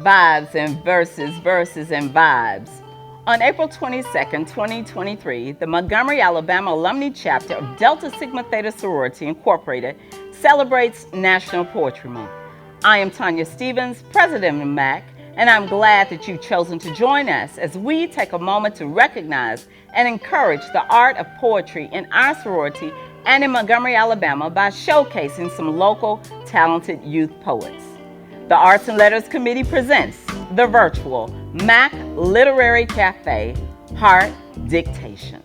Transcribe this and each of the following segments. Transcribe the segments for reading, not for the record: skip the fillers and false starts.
Vibes and verses, verses and vibes. On April 22nd, 2023, the Montgomery, Alabama Alumnae chapter of Delta Sigma Theta Sorority Incorporated celebrates National Poetry Month. I am Tanya Stevens, president of MAC, and I'm glad that you've chosen to join us as we take a moment to recognize and encourage the art of poetry in our sorority and in Montgomery, Alabama by showcasing some local talented youth poets. The Arts and Letters Committee presents the virtual MAC Literary Cafe Heart Dictations.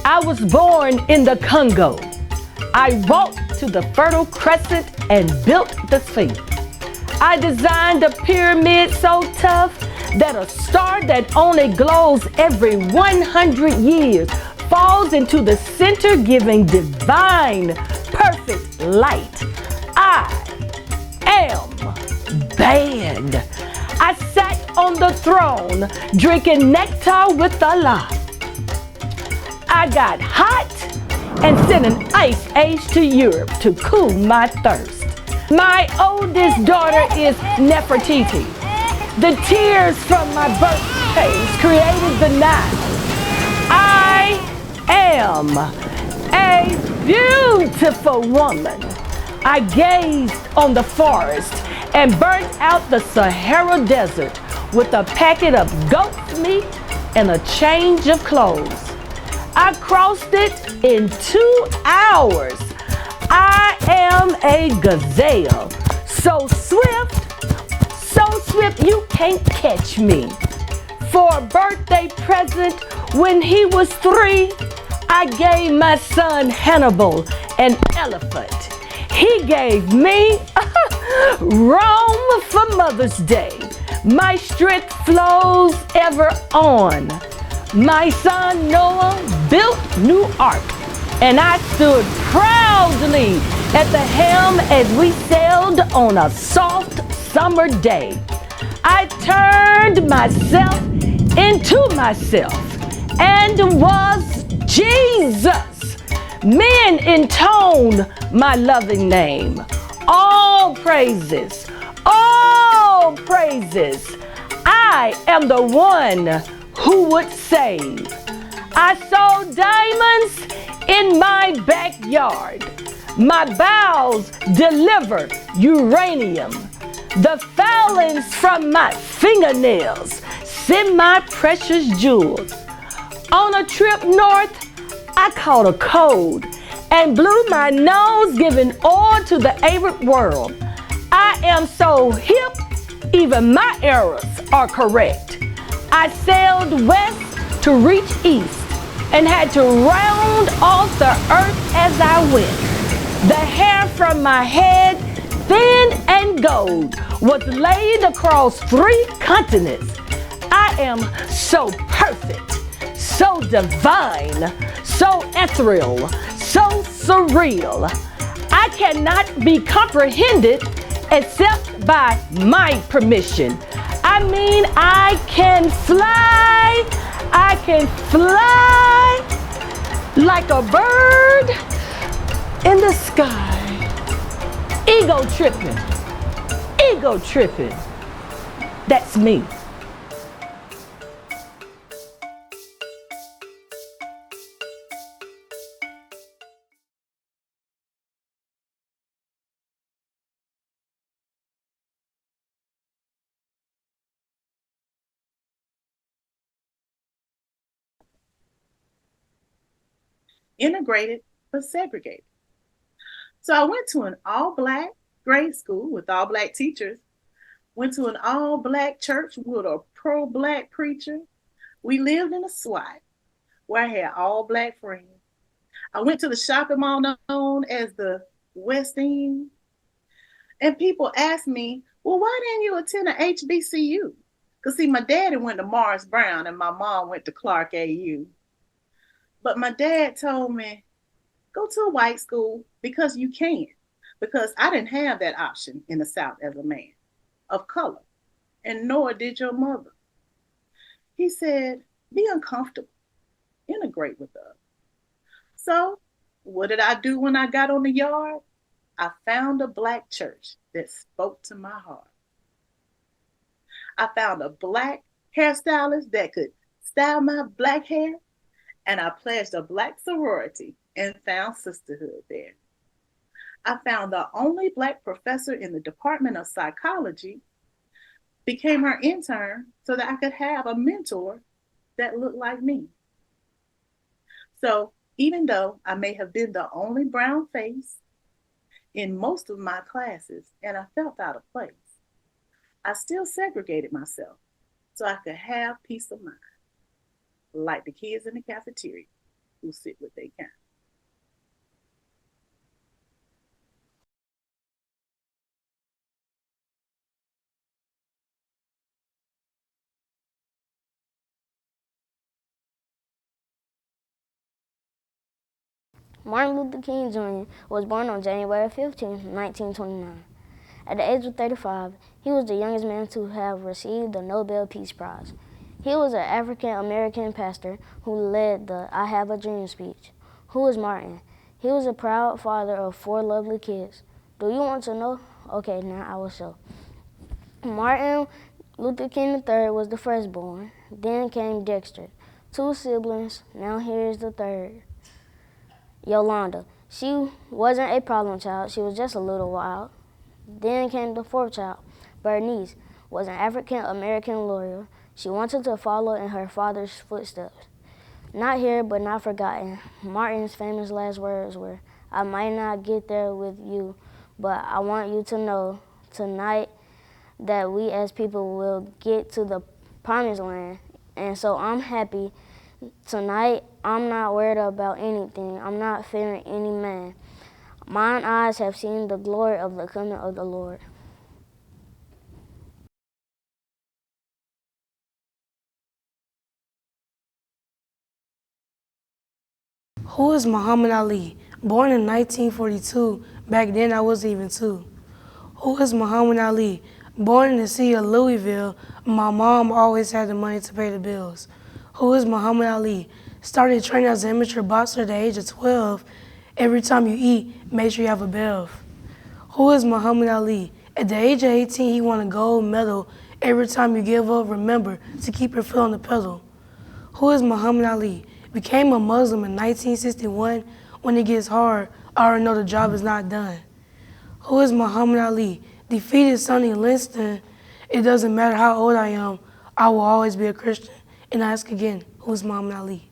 I was born in the Congo. I walked to the Fertile Crescent and built the Sphinx. I designed a pyramid so tough that a star that only glows every 100 years falls into the center, giving divine, perfect light. I am bad. I sat on the throne, drinking nectar with Allah. I got hot and sent an ice age to Europe to cool my thirst. My oldest daughter is Nefertiti. The tears from my birthplace created the Nile. I am a beautiful woman. I gazed on the forest and burnt out the Sahara Desert with a packet of goat's meat and a change of clothes. I crossed it in 2 hours. I am a gazelle, so swift you can't catch me. For a birthday present when he was 3, I gave my son Hannibal an elephant. He gave me Rome for Mother's Day. My strength flows ever on. My son Noah built New Ark, and I stood proudly at the helm as we sailed on a soft summer day. I turned myself into myself and was Jesus. Men intone my loving name. All praises, all praises. I am the one who would save. I saw diamonds in my backyard. My bowels deliver uranium. The foulings from my fingernails send my precious jewels. On a trip north, I caught a cold and blew my nose, giving oil to the Arab world. I am so hip, even my errors are correct. I sailed west to reach east and had to round off the earth as I went. The hair from my head, thin and gold, was laid across 3 continents. I am so perfect, so divine, so ethereal, so surreal. I cannot be comprehended except by my permission. I mean, I can fly like a bird in the sky. Ego tripping, that's me. Integrated but segregated. So I went to an all-Black grade school with all-Black teachers, went to an all-Black church with a pro-Black preacher. We lived in a SWAT where I had all-Black friends. I went to the shopping mall known as the West End, and people asked me, well, why didn't you attend an HBCU? Because see, my daddy went to Morris Brown and my mom went to Clark AU. But my dad told me, go to a white school because you can. Because I didn't have that option in the South as a man of color. and nor did your mother. He said, be uncomfortable, integrate with us. So, what did I do when I got on the yard? I found a black church that spoke to my heart. I found a black hairstylist that could style my black hair, and I pledged a black sorority and found sisterhood there. I found the only black professor in the Department of Psychology, became her intern so that I could have a mentor that looked like me. So even though I may have been the only brown face in most of my classes and I felt out of place, I still segregated myself so I could have peace of mind, like the kids in the cafeteria who sit with their kind. Martin Luther King Jr. was born on January 15, 1929. At the age of 35, he was the youngest man to have received the Nobel Peace Prize. He was an African-American pastor who led the I Have a Dream speech. Who is Martin? He was a proud father of 4 lovely kids. Do you want to know? Okay, now I will show. Martin Luther King III was the firstborn. Then came Dexter. 2 siblings. Now here's the third. Yolanda. She wasn't a problem child. She was just a little wild. Then came the 4th child. Bernice was an African-American lawyer. She wanted to follow in her father's footsteps. Not here, but not forgotten. Martin's famous last words were, I might not get there with you, but I want you to know tonight that we as people will get to the promised land. And so I'm happy. Tonight, I'm not worried about anything. I'm not fearing any man. Mine eyes have seen the glory of the coming of the Lord. Who is Muhammad Ali? Born in 1942, back then I wasn't even 2. Who is Muhammad Ali? Born in the city of Louisville, my mom always had the money to pay the bills. Who is Muhammad Ali? Started training as an amateur boxer at the age of 12. Every time you eat, make sure you have a bev. Who is Muhammad Ali? At the age of 18, he won a gold medal. Every time you give up, remember to keep your foot on the pedal. Who is Muhammad Ali? Became a Muslim in 1961. When it gets hard, I already know the job is not done. Who is Muhammad Ali? Defeated Sonny Liston. It doesn't matter how old I am, I will always be a Christian. And I ask again, who is Muhammad Ali?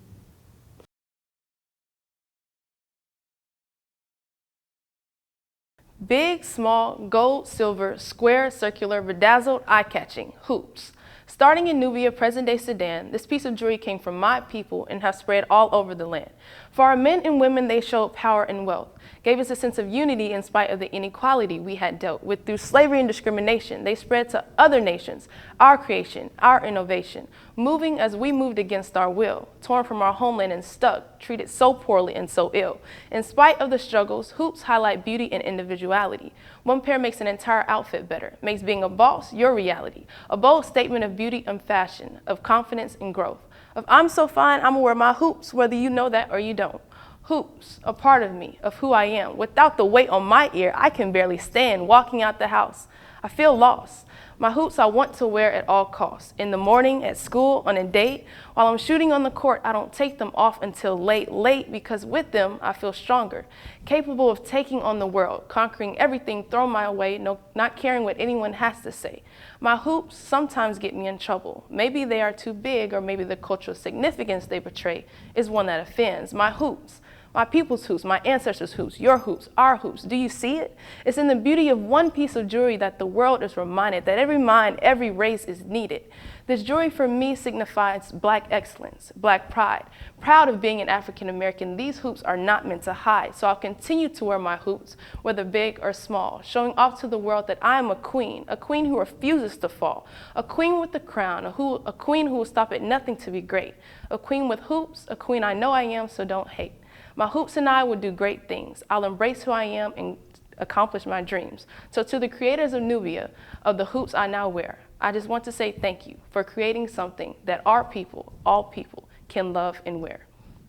Big, small, gold, silver, square, circular, bedazzled, eye-catching, hoops. Starting in Nubia, present-day Sudan, this piece of jewelry came from my people and have spread all over the land. For our men and women, they showed power and wealth, gave us a sense of unity in spite of the inequality we had dealt with through slavery and discrimination. They spread to other nations, our creation, our innovation, moving as we moved against our will, torn from our homeland and stuck, treated so poorly and so ill. In spite of the struggles, hoops highlight beauty and individuality. One pair makes an entire outfit better, makes being a boss your reality, a bold statement of beauty and fashion, of confidence and growth. If I'm so fine, I'm gonna wear my hoops, whether you know that or you don't. Hoops, a part of me, of who I am. Without the weight on my ear, I can barely stand walking out the house. I feel lost. My hoops I want to wear at all costs. In the morning, at school, on a date. While I'm shooting on the court, I don't take them off until late, because with them, I feel stronger. Capable of taking on the world, conquering everything thrown my way, not caring what anyone has to say. My hoops sometimes get me in trouble. Maybe they are too big, or maybe the cultural significance they portray is one that offends. My hoops. My people's hoops, my ancestors' hoops, your hoops, our hoops. Do you see it? It's in the beauty of one piece of jewelry that the world is reminded that every mind, every race is needed. This jewelry for me signifies Black excellence, Black pride. Proud of being an African American, these hoops are not meant to hide, so I'll continue to wear my hoops, whether big or small, showing off to the world that I am a queen who refuses to fall, a queen with a crown, a queen who will stop at nothing to be great, a queen with hoops, a queen I know I am, so don't hate. My hoops and I will do great things. I'll embrace who I am and accomplish my dreams. So to the creators of Nubia, of the hoops I now wear, I just want to say thank you for creating something that our people, all people, can love and wear.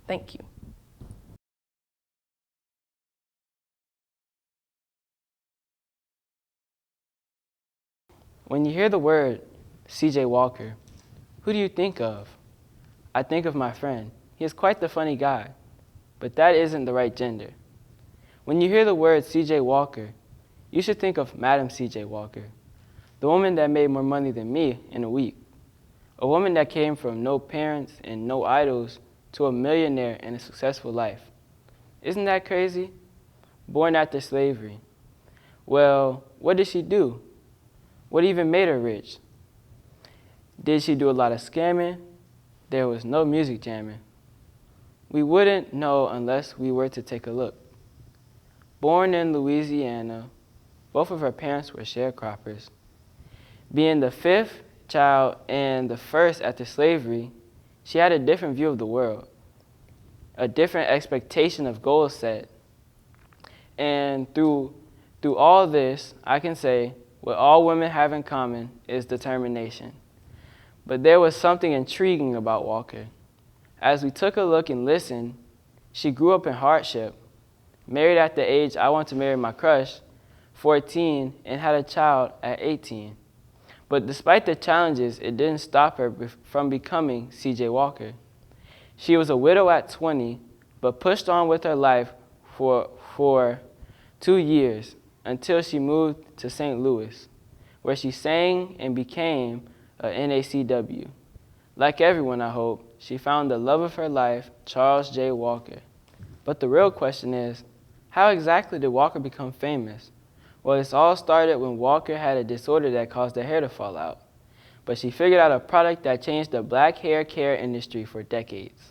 Thank you. When you hear the word C.J. Walker, who do you think of? I think of my friend. He is quite the funny guy, but that isn't the right gender. When you hear the word C.J. Walker, you should think of Madam C.J. Walker, the woman that made more money than me in a week, a woman that came from no parents and no idols to a millionaire and a successful life. Isn't that crazy? Born after slavery. Well, what did she do? What even made her rich? Did she do a lot of scamming? There was no music jamming. We wouldn't know unless we were to take a look. Born in Louisiana, both of her parents were sharecroppers. Being the fifth child and the first after slavery, she had a different view of the world, a different expectation of goals set. And through all this, I can say what all women have in common is determination. But there was something intriguing about Walker. As we took a look and listened, she grew up in hardship, married at the age I want to marry my crush, 14, and had a child at 18. But despite the challenges, it didn't stop her from becoming C.J. Walker. She was a widow at 20, but pushed on with her life for 2 years until she moved to St. Louis, where she sang and became a NACW. Like everyone, I hope, she found the love of her life, Charles J. Walker. But the real question is, how exactly did Walker become famous? Well, it all started when Walker had a disorder that caused her hair to fall out. But she figured out a product that changed the black hair care industry for decades.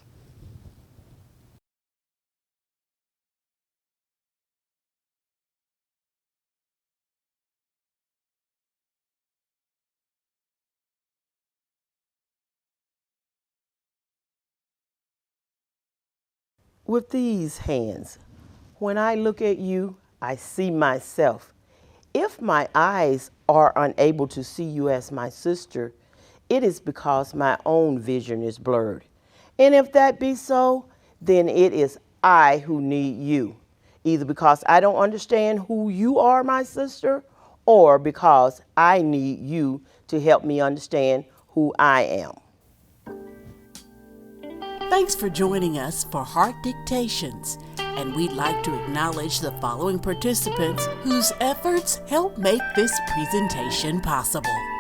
With these hands, when I look at you, I see myself. If my eyes are unable to see you as my sister, it is because my own vision is blurred. And if that be so, then it is I who need you, either because I don't understand who you are, my sister, or because I need you to help me understand who I am. Thanks for joining us for Heart Dictations, and we'd like to acknowledge the following participants whose efforts help make this presentation possible.